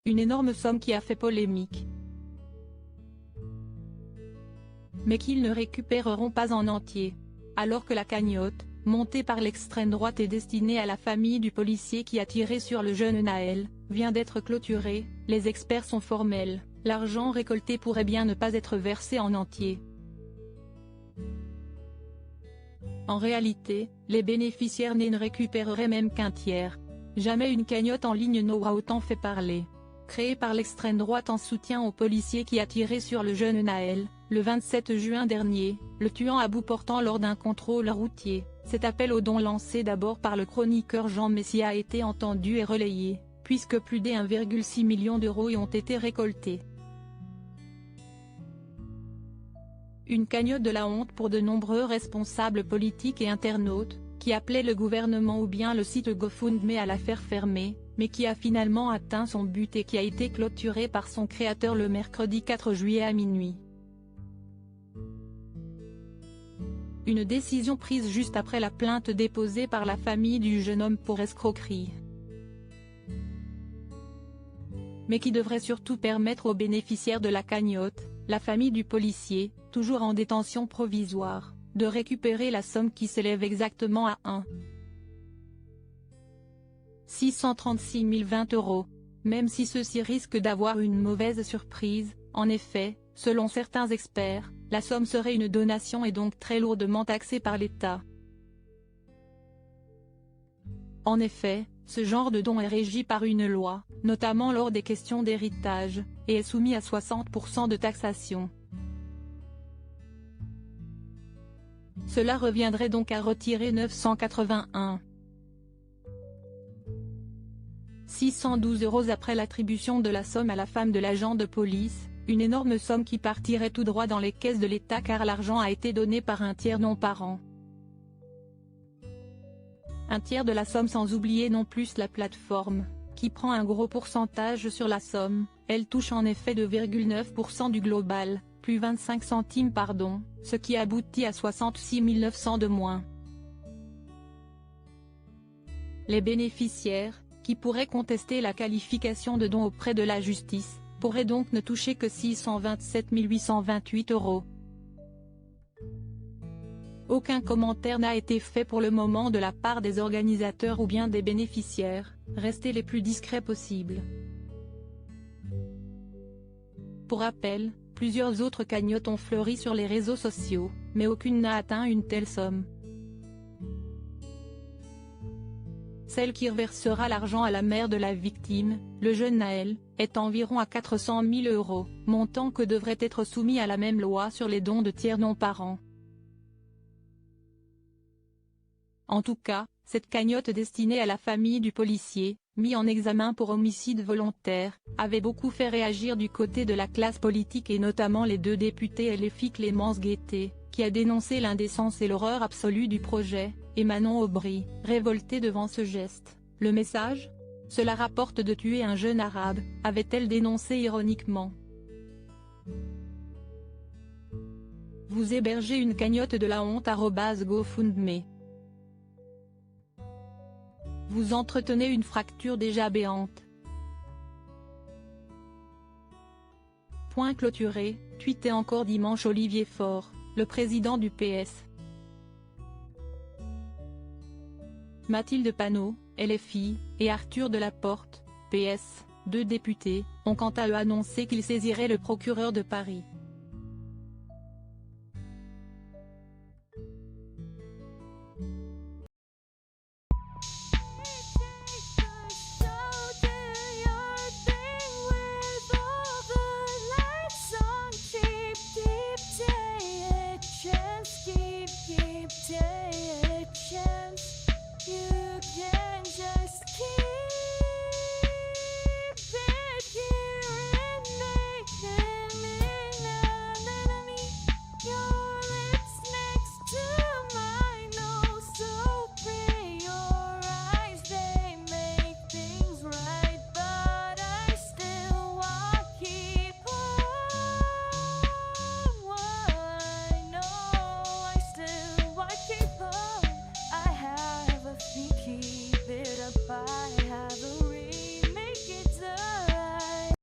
Une énorme somme qui a fait polémique. Mais qu'ils ne récupéreront pas en entier. Alors que la cagnotte, montée par l'extrême droite et destinée à la famille du policier qui a tiré sur le jeune Naël, vient d'être clôturée, les experts sont formels, l'argent récolté pourrait bien ne pas être versé en entier. En réalité, les bénéficiaires ne récupéreraient même qu'un tiers. Jamais une cagnotte en ligne n'aura autant fait parler. Créée par l'extrême droite en soutien au policier qui a tiré sur le jeune Naël, le 27 juin dernier, le tuant à bout portant lors d'un contrôle routier, cet appel aux dons lancé d'abord par le chroniqueur Jean Messia a été entendu et relayé, puisque plus de 1,6 million d'euros y ont été récoltés. Une cagnotte de la honte pour de nombreux responsables politiques et internautes, qui appelaient le gouvernement ou bien le site GoFundMe à la faire fermer, mais qui a finalement atteint son but et qui a été clôturée par son créateur le mercredi 4 juillet à minuit. Une décision prise juste après la plainte déposée par la famille du jeune homme pour escroquerie. Mais qui devrait surtout permettre aux bénéficiaires de la cagnotte, la famille du policier, toujours en détention provisoire, de récupérer la somme qui s'élève exactement à 1,636 020 €, même si ceux-ci risquent d'avoir une mauvaise surprise. En effet, selon certains experts, la somme serait une donation et donc très lourdement taxée par l'État. En effet, ce genre de don est régi par une loi, notamment lors des questions d'héritage, et est soumis à 60% de taxation. Cela reviendrait donc à retirer 981,612 € après l'attribution de la somme à la femme de l'agent de police, une énorme somme qui partirait tout droit dans les caisses de l'État car l'argent a été donné par un tiers non parent. Un tiers de la somme sans oublier non plus la plateforme, qui prend un gros pourcentage sur la somme, elle touche en effet 2,9% du global, plus 25 centimes pardon, ce qui aboutit à 66 900 de moins. Les bénéficiaires, qui pourraient contester la qualification de don auprès de la justice, pourraient donc ne toucher que 627 828 €. Aucun commentaire n'a été fait pour le moment de la part des organisateurs ou bien des bénéficiaires, restez les plus discrets possibles. Pour rappel, plusieurs autres cagnottes ont fleuri sur les réseaux sociaux, mais aucune n'a atteint une telle somme. Celle qui reversera l'argent à la mère de la victime, le jeune Naël, est environ à 400 000 €, montant que devrait être soumis à la même loi sur les dons de tiers non parents. En tout cas, cette cagnotte destinée à la famille du policier, mis en examen pour homicide volontaire, avait beaucoup fait réagir du côté de la classe politique et notamment les deux députés LFI Clémence Guettet, qui a dénoncé l'indécence et l'horreur absolue du projet, et Manon Aubry, révoltée devant ce geste. Le message ? Cela rapporte de tuer un jeune arabe, avait-elle dénoncé ironiquement. Vous hébergez une cagnotte de la honte @GoFundMe. Vous entretenez une fracture déjà béante. Point clôturé, tweeté encore dimanche Olivier Faure, le président du PS. Mathilde Panot, LFI, et Arthur Delaporte, PS, deux députés, ont quant à eux annoncé qu'ils saisiraient le procureur de Paris.